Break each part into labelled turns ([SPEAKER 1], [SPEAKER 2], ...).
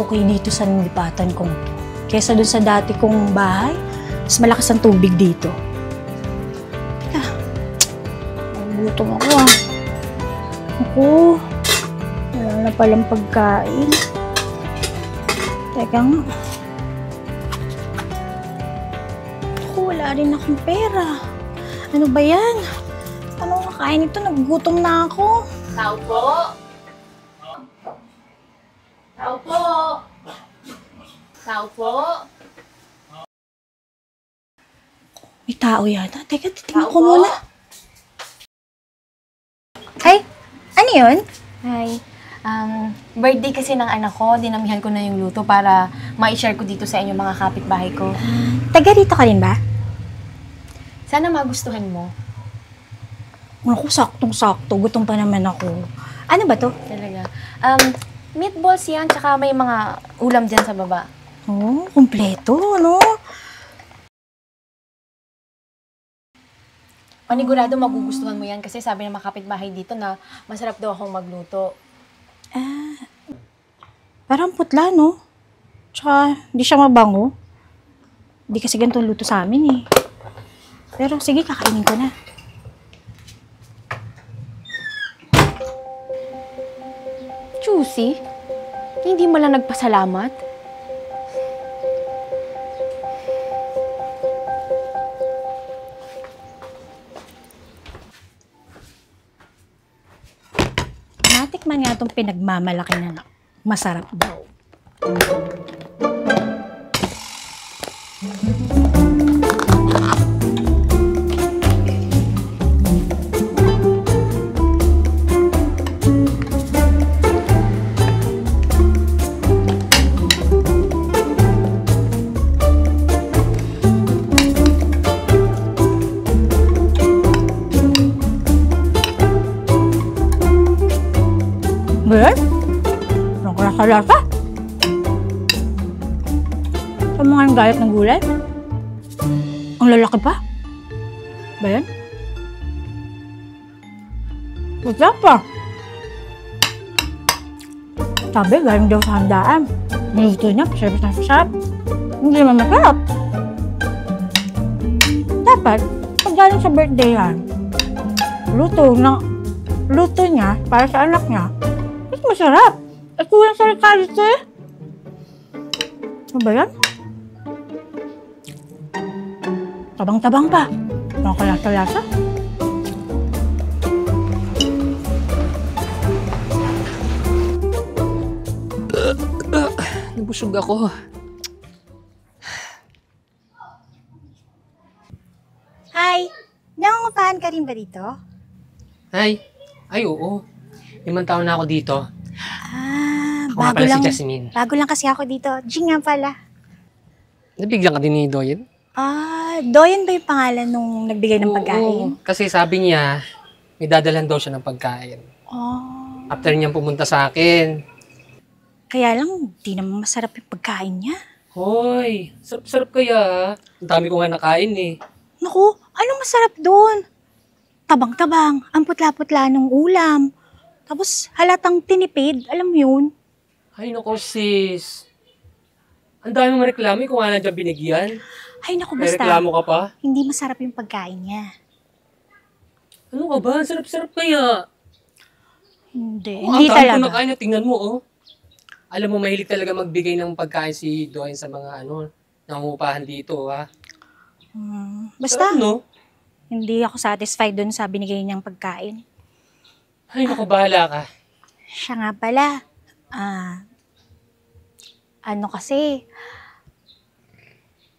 [SPEAKER 1] okay dito sa nilipatan kong to. Kesa dun sa dati kong bahay, mas malakas ang tubig dito. Teka, nagutom ako ah. Ako, wala na palang pagkain. Teka nga. Ako, wala rin akong pera. Ano ba yan? Ano kakain ito? Nagugutom na ako.
[SPEAKER 2] Tao po! Tao po! Tao po!
[SPEAKER 1] May tao yata. Teka, titignan
[SPEAKER 2] Tao
[SPEAKER 1] ko
[SPEAKER 2] po?
[SPEAKER 1] muna.
[SPEAKER 3] Hi! Ano yun?
[SPEAKER 2] Hi. Birthday kasi ng anak ko. Dinamihan ko na yung luto para ma-share ko dito sa inyo mga kapitbahay ko.
[SPEAKER 1] Taga rito ka rin ba?
[SPEAKER 2] Sana magustuhan mo.
[SPEAKER 1] Ako, saktong-sakto. Gutom pa naman ako. Ano ba to?
[SPEAKER 2] Talaga. Meatballs yan, tsaka may mga ulam dyan sa baba.
[SPEAKER 1] Oh, kumpleto, ano?
[SPEAKER 2] Panigurado magugustuhan mo yan kasi sabi ng mga kapitbahay dito na masarap daw akong magluto.
[SPEAKER 1] Parang putla, no? Tsaka, hindi siya mabango. Hindi kasi ganito luto sa amin, eh. Pero, sige, kakainin ko na.
[SPEAKER 2] Juicy? Hindi mo lang nagpasalamat?
[SPEAKER 1] Natikman nga itong pinagmamalaki na masarap daw. Well, nakakalasa. Sa mga ang gayat ng gulay. Ang lalaki pa. Ba yan? Masarap pa. Sabi, galing daw sa handaan. Minuto niya, pasarap na pasarap. Hindi naman masarap. Dapat, pag galing sa birthday yan, luto niya para sa anak niya, masarap. At kulang sa recalito eh. Ano ba yan? Tabang-tabang pa. Nakakalasa-lasa.
[SPEAKER 4] Nabusog ako.
[SPEAKER 3] Hi! Nangungupahan ka rin ba dito?
[SPEAKER 4] Ay, oo. 5 taon na ako dito. Ako nga
[SPEAKER 3] Bago
[SPEAKER 4] pala
[SPEAKER 3] lang.
[SPEAKER 4] si Jasmine.
[SPEAKER 3] Bago lang kasi ako dito. Jing nga pala.
[SPEAKER 4] Nabigyan ka din ni Doyen?
[SPEAKER 3] Doyen ba yung pangalan nung nagbigay ng pagkain?
[SPEAKER 4] Oo. Kasi sabi niya, may dadalhan daw siya ng pagkain.
[SPEAKER 3] Oh.
[SPEAKER 4] After niyang pumunta sa akin.
[SPEAKER 3] Kaya lang, di naman masarap yung pagkain niya.
[SPEAKER 4] Hoy, sarap-sarap kaya. Ang dami ko nga nakain eh.
[SPEAKER 3] Naku, anong masarap doon? Tabang-tabang, ang putla-putla ng ulam. Tapos halatang tinipid, alam mo yun?
[SPEAKER 4] Ay nako sis. Ang dami mong reklamo kung nga nandiyan binigyan.
[SPEAKER 3] Ay naku,
[SPEAKER 4] May
[SPEAKER 3] basta.
[SPEAKER 4] reklamo ka pa?
[SPEAKER 3] Hindi masarap yung pagkain niya.
[SPEAKER 4] Ano ka ba? Sarap-sarap kaya.
[SPEAKER 3] Hindi,
[SPEAKER 4] Oh,
[SPEAKER 3] hindi
[SPEAKER 4] ang dami ko
[SPEAKER 3] talaga.
[SPEAKER 4] nakain na tingnan mo oh. Alam mo, mahilig talaga magbigay ng pagkain si Doyen sa mga nangungupahan dito ha.
[SPEAKER 3] Basta,
[SPEAKER 4] Sarap, no?
[SPEAKER 3] hindi ako satisfied dun sa binigay niyang pagkain.
[SPEAKER 4] Ay, naku, bahala ka.
[SPEAKER 3] Siya nga pala, ano kasi,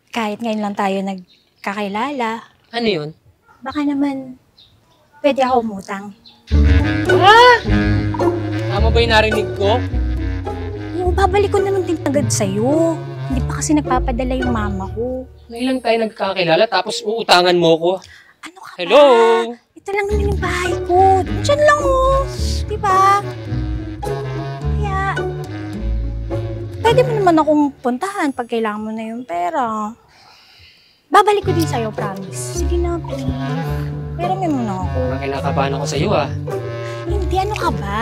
[SPEAKER 3] kahit ngayon lang tayo nagkakilala,
[SPEAKER 4] Ano yun?
[SPEAKER 3] baka naman pwede ako umutang.
[SPEAKER 4] Tama ba yung narinig ko?
[SPEAKER 3] Oo, babalik ko naman din agad sa'yo. Hindi pa kasi nagpapadala yung mama ko.
[SPEAKER 4] Ngayon lang tayo nagkakilala tapos uutangan mo ko.
[SPEAKER 3] Ano ka
[SPEAKER 4] Hello?
[SPEAKER 3] ba? Ito lang naman yung bahay ko. Diyan lang oh. Diba? Kaya, pwede mo naman akong puntahan pag kailangan mo na yung pera. Babalik ko din sa'yo, promise. Sige na, please. Pero may muna ako.
[SPEAKER 4] Parang kinakabahan ako sa'yo ah.
[SPEAKER 3] Hindi, ano ka ba?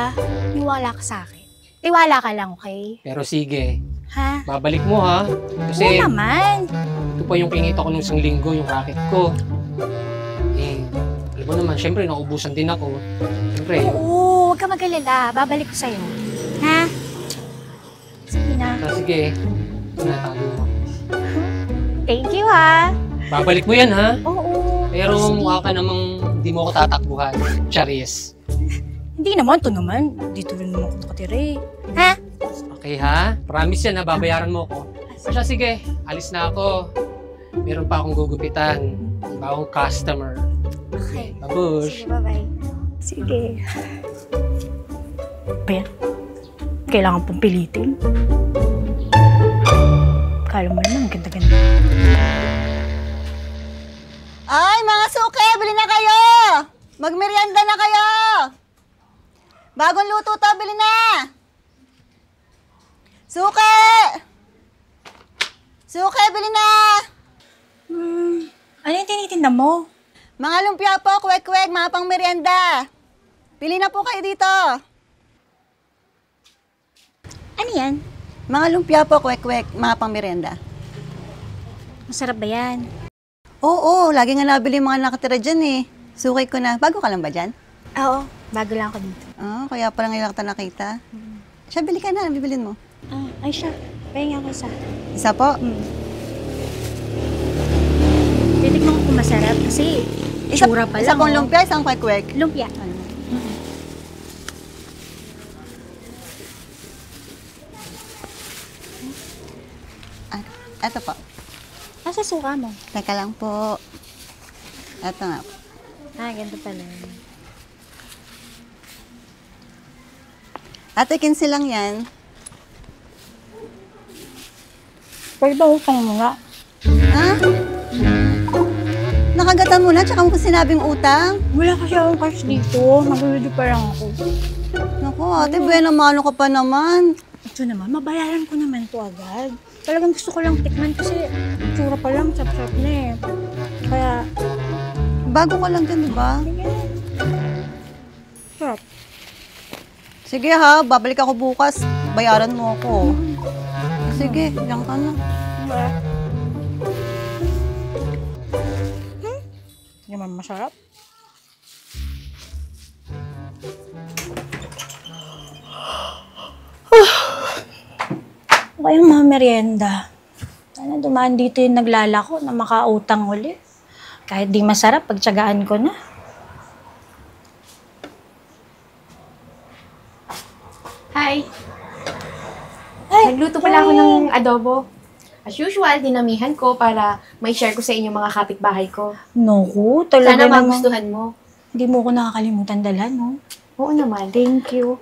[SPEAKER 3] Niwala ka sa akin. Tiwala ka lang, okay?
[SPEAKER 4] Pero sige,
[SPEAKER 3] Ha?
[SPEAKER 4] Babalik mo ha.
[SPEAKER 3] Oo
[SPEAKER 4] Kasi
[SPEAKER 3] naman.
[SPEAKER 4] ito pa yung kinita ko nung isang linggo, yung racket ko. Eh, alam mo naman, syempre nauubusan din ako. Syempre,
[SPEAKER 3] Oo, huwag ka mag-alala. Babalik ko sa'yo. Ha? Sige na.
[SPEAKER 4] sige, tinatago mo.
[SPEAKER 3] Thank you, ha?
[SPEAKER 4] Babalik mo yan ha.
[SPEAKER 3] Oo.
[SPEAKER 4] Pero mukha ka namang di mo ako tatakbuhan. Charis.
[SPEAKER 3] Hindi naman, to naman. Dito rin naman ako nakatira eh. Ha?
[SPEAKER 4] Okay ha? Promise yan ha, babayaran mo ako. Siya, sige, alis na ako. Meron pa akong gugupitan. Iba akong customer.
[SPEAKER 3] Okay.
[SPEAKER 4] Babush.
[SPEAKER 3] Sige, bye-bye. Sige. Ben, kailangan pong pilitin. Kala mo naman, ganda-ganda.
[SPEAKER 5] Ay, mga suke, bili na kayo! Magmerienda na kayo! Bagong luto to, bili na! Suke! Suke, bili na!
[SPEAKER 3] Ano yung tinitinda mo?
[SPEAKER 5] Mga lumpia po, kwek-kwek, mga pang merienda. Pili na po kayo dito.
[SPEAKER 3] Ano yan?
[SPEAKER 5] Mga lumpia po, kwek-kwek, mga pang merienda.
[SPEAKER 3] Masarap ba yan?
[SPEAKER 5] Oo, lagi nga nabili yung mga nakatira dyan eh. Sukay ko na. Bago ka lang ba dyan?
[SPEAKER 3] Oo, bago lang ako dito.
[SPEAKER 5] Oo, kaya pala ngayon kita nakita. Siya, bili ka na. Bibilin mo.
[SPEAKER 3] Ay siya, pahinga ako isa.
[SPEAKER 5] Isa po?
[SPEAKER 3] Titignan ko kung masarap kasi tsura pa lang.
[SPEAKER 5] Isa pong
[SPEAKER 3] oh.
[SPEAKER 5] lumpia, isang kwek-kwek.
[SPEAKER 3] Lumpia.
[SPEAKER 5] Eto po.
[SPEAKER 3] Asa suka mo?
[SPEAKER 5] Teka lang po. Eto nga po.
[SPEAKER 3] Ganito pala.
[SPEAKER 5] Ate, 15 lang yan.
[SPEAKER 3] Pwede ba utang mo nga?
[SPEAKER 5] Ha? Nakagatan mo na, tsaka mo pa sinabing utang.
[SPEAKER 3] Wala kasi akong cash dito. Nag-ready pa lang ako.
[SPEAKER 5] Naku, ate, buena mano ka pa naman.
[SPEAKER 3] Ito naman, mabayaran ko naman to agad. Talagang gusto ko lang tikman kasi tsura pa lang, chap-chap na eh. Kaya,
[SPEAKER 5] Bago ka lang dyan, di ba?
[SPEAKER 3] sarap.
[SPEAKER 5] Sige ha, babalik ako bukas. Bayaran mo ako. Sige, diyan ka na.
[SPEAKER 3] Hindi naman masarap. Kayang mga merienda. Sana dumaan dito yung naglalako na makautang uli. Kahit di masarap, pagtsagaan ko na.
[SPEAKER 2] Hi!
[SPEAKER 3] Ay,
[SPEAKER 2] Nagluto pala ako ng adobo. As usual, dinamihan ko para mai-share ko sa inyo mga kapitbahay ko.
[SPEAKER 3] Naku, talaga
[SPEAKER 2] Sana
[SPEAKER 3] namang
[SPEAKER 2] magustuhan mo.
[SPEAKER 3] hindi mo ko nakakalimutan dalhan, no?
[SPEAKER 2] Oo naman.
[SPEAKER 3] Thank you.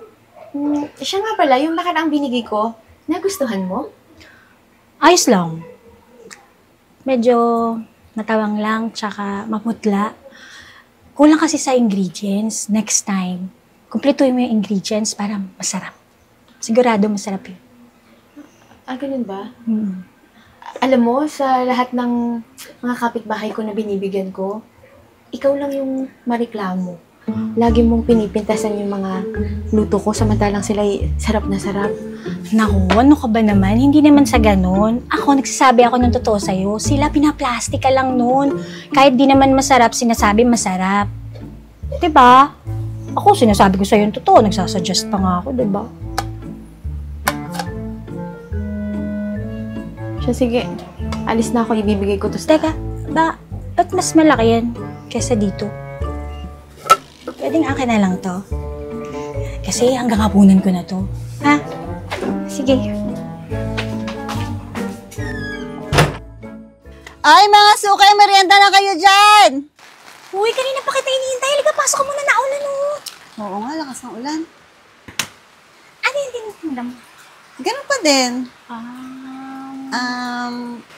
[SPEAKER 2] Siya nga pala, yung nakaraang binigay ko, nagustuhan mo?
[SPEAKER 3] Ayos lang. Medyo matawang lang, tsaka maputla. Kulang kasi sa ingredients. Next time, kumpletuhin mo yung ingredients para masarap. Sigurado masarap yun.
[SPEAKER 2] Ganun ba?
[SPEAKER 3] Mm.
[SPEAKER 2] Alam mo, sa lahat ng mga kapitbahay ko na binibigyan ko, ikaw lang yung mareklamo. Lagi mong pinipintasan yung mga luto ko, samantalang sila sarap na sarap.
[SPEAKER 3] Naku, ano ka ba naman? Hindi naman sa ganun. Ako, nagsasabi ako ng totoo sa'yo. Sila pinaplastic ka lang nun. Kahit di naman masarap, sinasabi masarap. Diba? Ako, sinasabi ko sa'yo yung totoo. Nagsasuggest pa nga ako, diba?
[SPEAKER 2] Siya, sige. Alis na ako, ibibigay ko to sa...
[SPEAKER 3] Teka, ba't mas malaki yan kesa dito? Pwedeng akin na lang to. Kasi hanggang hapunan ko na to. Ha? Sige.
[SPEAKER 5] Ay, mga suke, merienda na kayo dyan!
[SPEAKER 3] Uy, kanina pa kita hinihintay. Halika, pasok ka muna, nauna no.
[SPEAKER 5] Oo nga, lakas ng ulan.
[SPEAKER 3] Ano yung tinitinda mo?
[SPEAKER 5] Ganun pa din.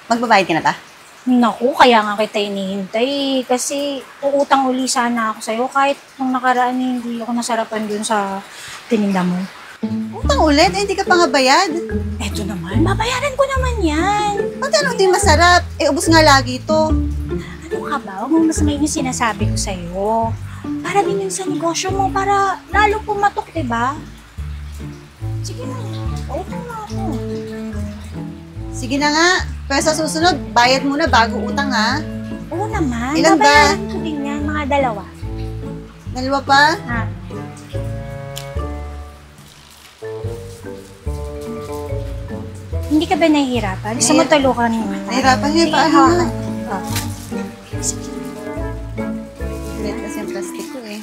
[SPEAKER 5] Magbabayad ka na ba?
[SPEAKER 3] Naku, kaya nga kita hinihintay. Kasi uutang uli sana ako sa'yo. Kahit nung nakaraan hindi ako nasarapan dun sa tininda mo.
[SPEAKER 5] Utang ulit, hindi ka pa nga bayad.
[SPEAKER 3] Eto naman, babayaran ko naman yan.
[SPEAKER 5] Pati ano, di masarap. Ubus nga lagi ito.
[SPEAKER 3] Ano ka ba? Huwag mong masamayin yung sinasabi ko sa'yo. Para din yun sa negosyo mo, para lalong pumatok, diba? Sige na, utang na ako.
[SPEAKER 5] Sige na nga. Pero sa susunod, bayad muna bago utang ha.
[SPEAKER 3] Oo naman.
[SPEAKER 5] Ilan ba?
[SPEAKER 3] Babayaran ko din yan, mga 2.
[SPEAKER 5] Dalawa pa?
[SPEAKER 3] Ha? Hindi ka ba nahihirapan? Gusto mo tulungan mo?
[SPEAKER 5] Nahirapan niya.
[SPEAKER 3] Sige,
[SPEAKER 5] Paano
[SPEAKER 3] hawakan.
[SPEAKER 5] na?
[SPEAKER 3] Oh.
[SPEAKER 5] Ulit kasi ang plastic ko eh.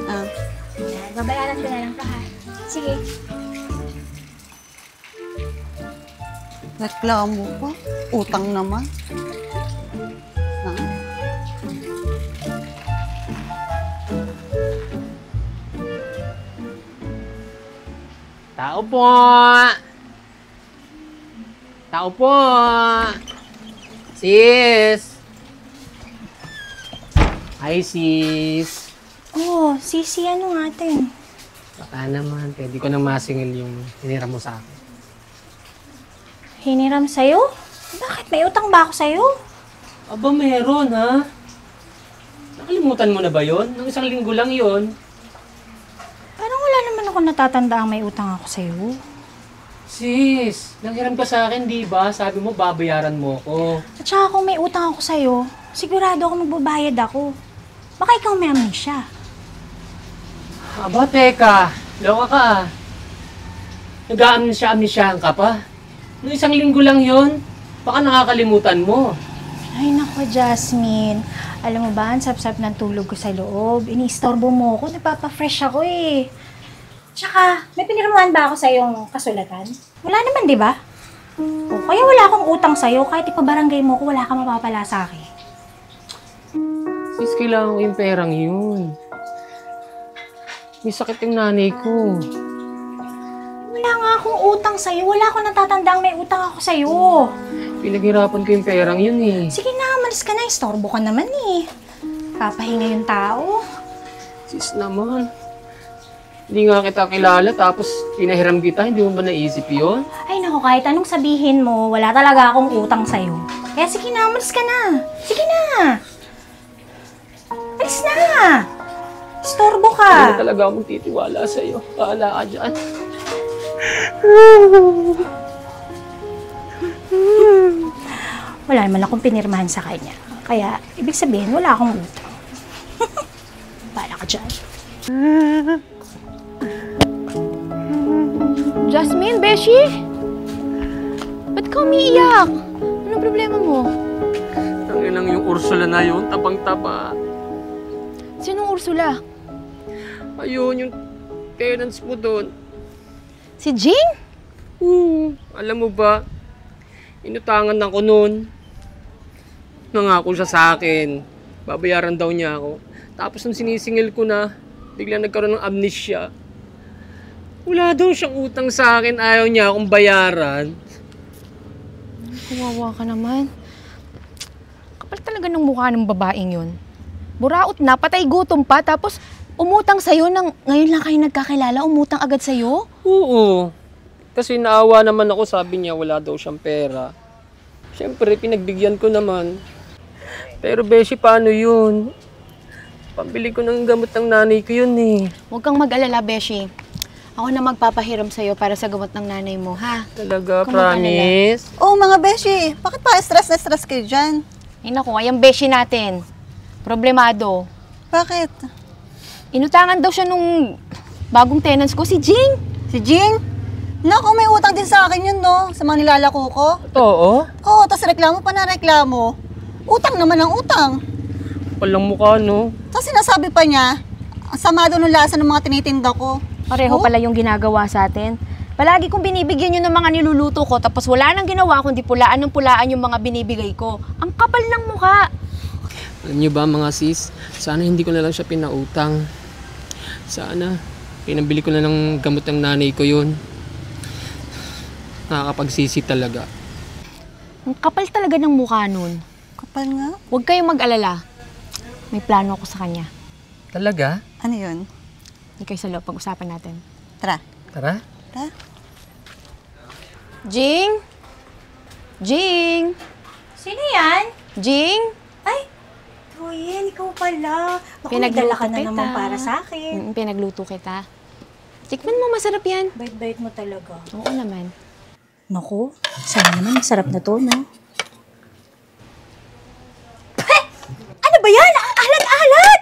[SPEAKER 5] Ah,
[SPEAKER 3] Yan, babayaran ko na lang pa ha. Sige.
[SPEAKER 5] reklamo pa. Utang naman. Ah.
[SPEAKER 4] Tao po! Tao po! Sis! Hi, sis!
[SPEAKER 3] Oh, sisi, ano natin?
[SPEAKER 4] Baka naman, pwede ko nang masingil yung hiniram mo sa akin.
[SPEAKER 3] Hiniram sa'yo? Bakit? May utang ba ako sa'yo?
[SPEAKER 4] Aba, meron ha? Nakalimutan mo na ba yon? Nung 1 linggo lang yon.
[SPEAKER 3] Parang wala naman ako natatanda ang may utang ako sa'yo.
[SPEAKER 4] Sis, nanghiram ka sa akin, di ba? Sabi mo, babayaran mo ko.
[SPEAKER 3] At saka kung may utang ako sa'yo, sigurado ako magbabayad ako. Baka ikaw may amnesia.
[SPEAKER 4] Aba, teka. Loka ka ah. Nag-aamnesyahan ka pa. Nung 1 linggo lang yon. Baka nakakalimutan mo.
[SPEAKER 3] Ay nako, Jasmine. Alam mo ba, ang sap-sap ng tulog ko sa loob. Iniistorbo mo ako, napapa-fresh ako eh. Tsaka, may pinirmahan ba ako sa iyong kasulatan? Wala naman, di ba? O, kaya wala akong utang sa'yo. Kahit ipabarangay mo ko, wala kang mapapala sa akin.
[SPEAKER 4] Sis, kailangan ko yung perang yun. May sakit yung nanay ko.
[SPEAKER 3] Wala nga akong utang sa'yo. Wala akong natatandang may utang ako sa'yo.
[SPEAKER 4] Pinaghirapan ko yung perang yun eh.
[SPEAKER 3] Sige na, malis ka na. Istorbo ka naman eh. Papahinga yung tao.
[SPEAKER 4] Sis naman. Hindi nga kita kilala tapos pinahiram kita. Hindi mo ba naisip yun?
[SPEAKER 3] Ay naku, kahit anong sabihin mo, wala talaga akong utang sa'yo. Kaya sige na, malis ka na. Sige na. Malis na. Istorbo
[SPEAKER 4] Hindi
[SPEAKER 3] ka.
[SPEAKER 4] na talaga akong titiwala sa'yo. Paala ka dyan.
[SPEAKER 3] Wala naman akong pinirmahan sa kanya. Kaya, ibig sabihin, wala akong utang. Bahala ka dyan.
[SPEAKER 2] Jasmine, Beshi? Ba't ka umiiyak? Anong problema mo?
[SPEAKER 4] Tangin lang yung Ursula na yun. Tabang-taba.
[SPEAKER 2] Sinong Ursula?
[SPEAKER 4] Ayun, yung tenants mo doon.
[SPEAKER 2] Si Jing?
[SPEAKER 4] Alam mo ba, inutangan ako noon. Nangako siya sa akin. Babayaran daw niya ako. Tapos nung sinisingil ko na, biglang nagkaroon ng amnesia. Wala daw siyang utang sa akin. Ayaw niya akong bayaran.
[SPEAKER 2] Kawawa ka naman. Kapal talaga ng mukha ng babaeng yun. Buraot na, patay gutom pa, tapos umutang sa'yo nang ngayon lang kayo nagkakilala, umutang agad sa'yo?
[SPEAKER 4] Oo. Kasi naawa naman ako, sabi niya wala daw siyang pera. Siyempre, pinagbigyan ko naman. Pero Beshi, paano yun? Pambili ko ng gamot ng nanay ko yun eh.
[SPEAKER 2] Huwag kang mag-alala, Beshi. Ako na magpapahiram sa'yo para sa gamot ng nanay mo, ha?
[SPEAKER 4] Talaga,
[SPEAKER 2] Kung mag-alala.
[SPEAKER 4] promise?
[SPEAKER 5] Oh, mga beshi, bakit pa stress na stress kayo dyan?
[SPEAKER 2] Ay naku, ayang Beshi natin. Problemado.
[SPEAKER 5] Bakit?
[SPEAKER 2] Inutangan daw siya nung bagong tenants ko, si Jing.
[SPEAKER 5] Si Jing? Naku, may utang din sa akin yun, no? Sa mga nilalako ko.
[SPEAKER 4] Oo.
[SPEAKER 5] Oo, tas reklamo pa na reklamo. Utang naman ang utang.
[SPEAKER 4] Walang mukha, no?
[SPEAKER 5] Tapos sinasabi pa niya, ang sama daw ng lasa ng mga tinitinda ko.
[SPEAKER 2] Pareho
[SPEAKER 5] Oh?
[SPEAKER 2] pala yung ginagawa sa atin. Palagi kong binibigyan yun ng mga niluluto ko, tapos wala nang ginawa kundi pulaan ng pulaan yung mga binibigay ko. Ang kapal ng mukha.
[SPEAKER 4] Alam niyo ba mga sis, sana hindi ko na lang siya pinautang. Sana, pinabili ko na ng gamot ng nanay ko yun. Nakakapagsisi talaga.
[SPEAKER 2] Ang kapal talaga ng mukha nun.
[SPEAKER 5] Kapal nga.
[SPEAKER 2] Huwag kayong mag-alala. May plano ako sa kanya.
[SPEAKER 4] Talaga?
[SPEAKER 5] Ano yun?
[SPEAKER 2] Hindi kayo sa loob, pag-usapan natin.
[SPEAKER 5] Tara.
[SPEAKER 4] Tara.
[SPEAKER 5] Tara.
[SPEAKER 2] Jing? Jing?
[SPEAKER 3] Sino yan?
[SPEAKER 2] Jing?
[SPEAKER 3] Ay, Troyen, ikaw pala. Naku,
[SPEAKER 2] Pinagluto
[SPEAKER 3] nagdala ka na
[SPEAKER 2] kita.
[SPEAKER 3] naman para sa akin.
[SPEAKER 2] Pinagluto kita. Tikman mo, masarap yan.
[SPEAKER 3] Bait-bait mo talaga.
[SPEAKER 2] Oo naman.
[SPEAKER 3] Naku, sana naman masarap na to, no? Ano ba yan? Alat-alat!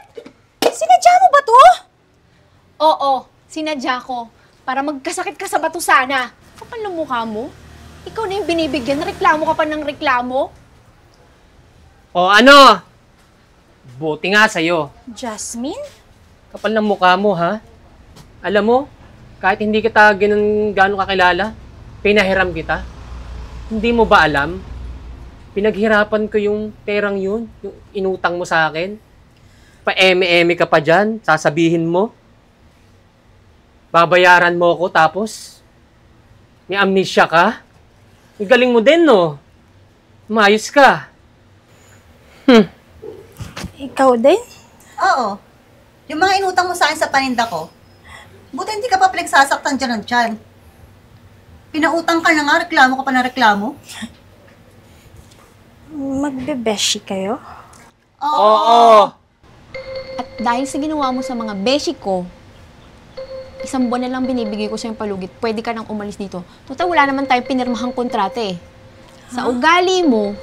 [SPEAKER 3] Sinadya mo ba to?
[SPEAKER 2] Oo, sinadya ko. Para magkasakit ka sa bato sana. Kapal ng mukha mo. Ikaw na yung binibigyan. Reklamo ka pa ng reklamo.
[SPEAKER 4] O ano? Buti nga sa'yo.
[SPEAKER 3] Jasmine?
[SPEAKER 4] Kapal ng mukha mo, ha? Alam mo, kahit hindi kita gano'n kakilala, pinahiram kita. Hindi mo ba alam? Pinaghirapan ko yung perang yun, yung inutang mo sa akin. Pa-eme-eme ka pa dyan, sasabihin mo. Babayaran mo ako tapos may amnesia ka. Ang galing mo din, no? Maayos ka.
[SPEAKER 3] Ikaw din?
[SPEAKER 5] Oo. Yung mga inutang mo sa akin sa paninda ko, buti hindi ka pa pinagsasaktan dyan ng tiyan. Pinautang ka na nga, reklamo ka pa na reklamo.
[SPEAKER 3] Magbebeshi kayo?
[SPEAKER 4] Oo.
[SPEAKER 2] At dahil sa ginawa mo sa mga beshi ko, 1 buwan na lang binibigay ko sa yung palugit. Pwede ka nang umalis dito. Total, wala naman tayong pinirmahang kontrata eh. Sa ugali mo,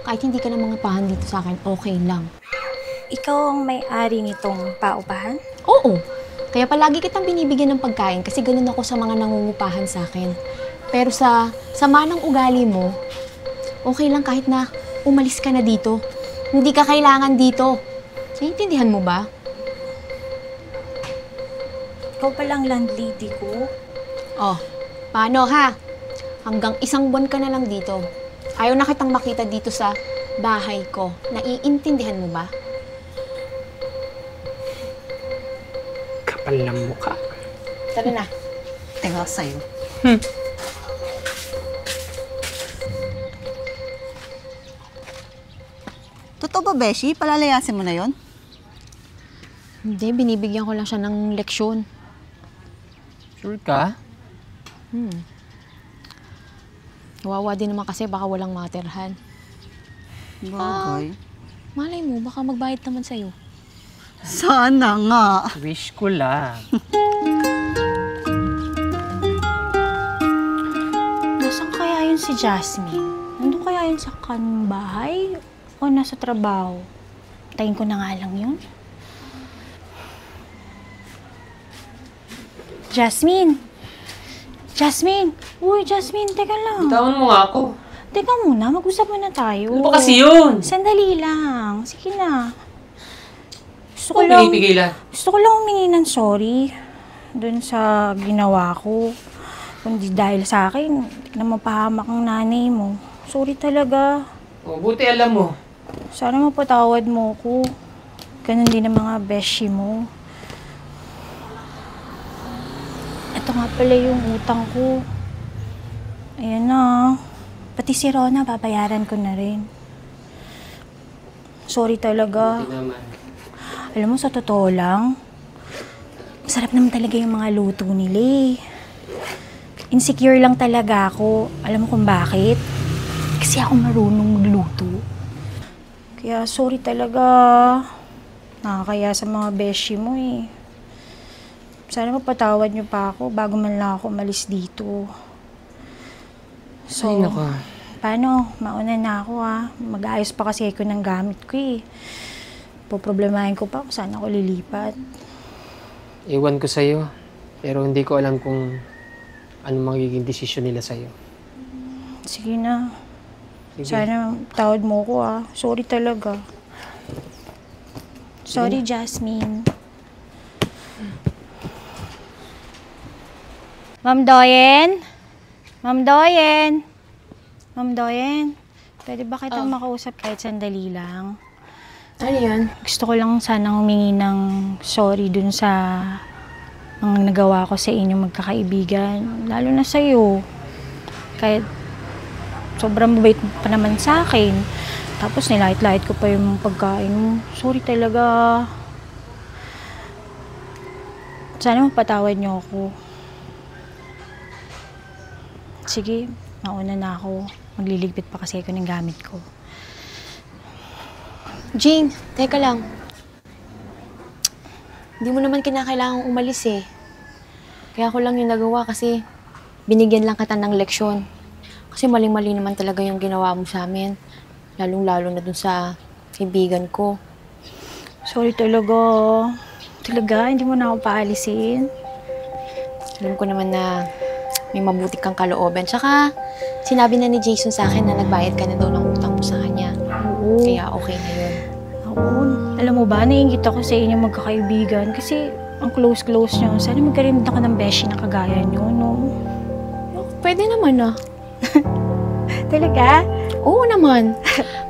[SPEAKER 2] kahit hindi ka na mga pahan dito sa akin, okay lang.
[SPEAKER 3] Ikaw ang may-ari nitong paupahan?
[SPEAKER 2] Oo. Kaya palagi kitang binibigyan ng pagkain kasi ganun ako sa mga nangungupahan sa akin. Pero sa sama ng ugali mo, okay lang kahit na umalis ka na dito. Hindi ka kailangan dito. Naiintindihan mo ba?
[SPEAKER 3] Ikaw palang landlady ko.
[SPEAKER 2] Oh, paano ha? Hanggang 1 buwan ka na lang dito. Ayaw na kitang makita dito sa bahay ko. Naiintindihan mo ba?
[SPEAKER 4] Kapal ng mukha.
[SPEAKER 2] Tara na.
[SPEAKER 5] Teka sa'yo. Totoo ba, Beshi? Palalayasin mo na yon?
[SPEAKER 2] Hindi, binibigyan ko lang siya ng leksyon.
[SPEAKER 4] Sure ka?
[SPEAKER 2] Kawawa din naman kasi baka walang materhan.
[SPEAKER 5] Bagay.
[SPEAKER 2] Malay mo, baka magbayad naman sa'yo.
[SPEAKER 5] Sana nga.
[SPEAKER 4] Wish ko lang.
[SPEAKER 3] Nasaan kaya yun si Jasmine? Nandun kaya yun sa kanong bahay? O nasa trabaho? Tayin ko na nga lang yun. Jasmine! Jasmine! Uy, Jasmine, teka lang.
[SPEAKER 4] Bitawan mo nga ako.
[SPEAKER 3] Teka muna, mag-usap muna tayo.
[SPEAKER 4] Ano ba kasi yun?
[SPEAKER 3] Sandali lang. Sige na.
[SPEAKER 4] Ano pinipigilan?
[SPEAKER 3] Gusto ko lang humingi ng sorry dun sa ginawa ko. Kundi dahil sa akin, na mapahamak ang nanay mo. Sorry talaga.
[SPEAKER 4] O, buti alam mo.
[SPEAKER 3] Sana mapatawad mo ko. Ganun din ang mga beshi mo. Ito nga pala yung utang ko. Ayan na. Pati si Rona, babayaran ko na rin. Sorry talaga.
[SPEAKER 4] Buti naman.
[SPEAKER 3] Alam mo, sa totoo lang, masarap naman talaga yung mga luto nila eh. Insecure lang talaga ako. Alam mo kung bakit? Kasi ako marunong magluto. Kaya sorry talaga. Nakakaya sa mga beshi mo eh. Sana mapatawad niyo pa ako bago man lang ako umalis dito. So,
[SPEAKER 4] Ay, naku.
[SPEAKER 3] paano? Mauna na ako ah. Mag-aayos pa kasi ako ng gamit ko eh. Poproblemahin ko pa kung saan ako lilipat.
[SPEAKER 4] Iwan ko sa'yo. Pero hindi ko alam kung ano magiging desisyon nila sa'yo.
[SPEAKER 3] Sige na.
[SPEAKER 4] Sige.
[SPEAKER 3] Sana tawad mo ko ah. Sorry talaga. Sorry, Jasmine. Ma'am Doyen? Ma'am Doyen? Ma'am Doyen? Pwede ba kitang makausap kahit sandali lang?
[SPEAKER 2] Ano yan?
[SPEAKER 3] Gusto ko lang sanang humingi ng sorry dun sa mga nagawa ko sa inyong magkakaibigan. Lalo na sa'yo. Kahit sobrang mabait pa naman sa akin. Tapos nilait-lait ko pa yung pagkain mo. Sorry talaga. Sana mapatawad niyo ako. Sige, mauna na ako. Magliligpit pa kasi ako ng gamit ko.
[SPEAKER 2] Jane, teka lang. Hindi mo naman kinakailangang umalis eh. Kaya ko lang yung nagawa kasi binigyan lang kita ng leksyon. Kasi maling-mali naman talaga yung ginawa mo sa amin. Lalong-lalo na dun sa kaibigan ko.
[SPEAKER 3] Sorry talaga. Talaga, hindi mo na ako paalisin.
[SPEAKER 2] Alam ko naman na may mabuti kang kalooban. Tsaka, sinabi na ni Jason sa akin na nagbayad ka na daw ng utang mo sa kanya.
[SPEAKER 3] Oo.
[SPEAKER 2] Kaya okay na yun.
[SPEAKER 3] Oo. Alam mo ba, naiingit ako sa inyo magkakaibigan kasi ang close-close nyo. Sana magkaroon ka ng beshi na kagaya nyo, no?
[SPEAKER 2] Pwede naman ah.
[SPEAKER 3] Talaga?
[SPEAKER 2] Oo naman.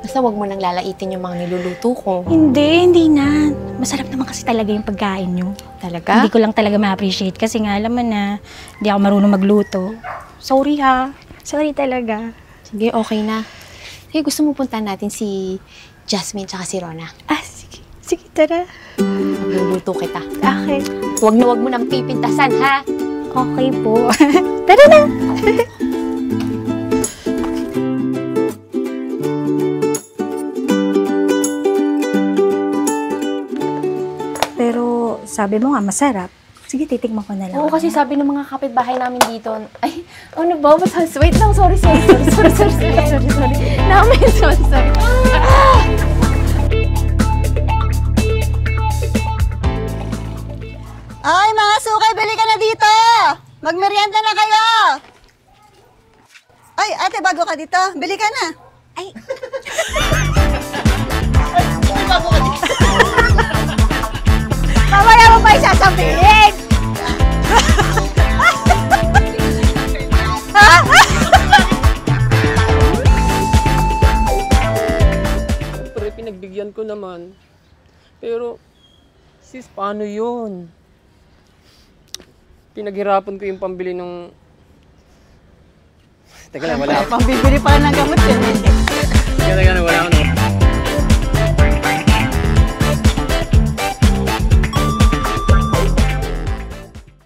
[SPEAKER 2] Basta wag mo nang lalaitin yung mga niluluto ko.
[SPEAKER 3] Hindi na. Masarap naman kasi talaga yung pagkain nyo.
[SPEAKER 2] Talaga?
[SPEAKER 3] Hindi ko lang talaga ma-appreciate kasi nga alam mo na hindi ako marunong magluto. Sorry ha. Sorry talaga.
[SPEAKER 2] Sige, okay na. Sige, gusto mo puntahan natin si Jasmine tsaka si Rona.
[SPEAKER 3] Ah, sige. Sige, tara.
[SPEAKER 2] Magluluto kita.
[SPEAKER 3] Okay.
[SPEAKER 2] Wag mo nang pipintasan, ha?
[SPEAKER 3] Okay po. Tara na! Pero sabi mo nga masarap. Sige, titikman ko na lang.
[SPEAKER 2] Oo, kasi sabi ng mga kapitbahay namin dito, ay, ano ba? Wait lang, sorry. Namin, sorry.
[SPEAKER 5] Ay, mga sukay, bili ka na dito! Magmerienda na kayo! Ay, ate, bago ka dito. Bili ka na.
[SPEAKER 3] Ay.
[SPEAKER 5] Ay, bago ka dito.
[SPEAKER 3] Mamaya mo pa isasabihin!
[SPEAKER 4] Siyempre, pinagbigyan ko naman. Pero, sis, paano yun? Pinaghirapan ko yung pambili ng... Teka lang, wala.
[SPEAKER 5] Pambibili pa ng gamot.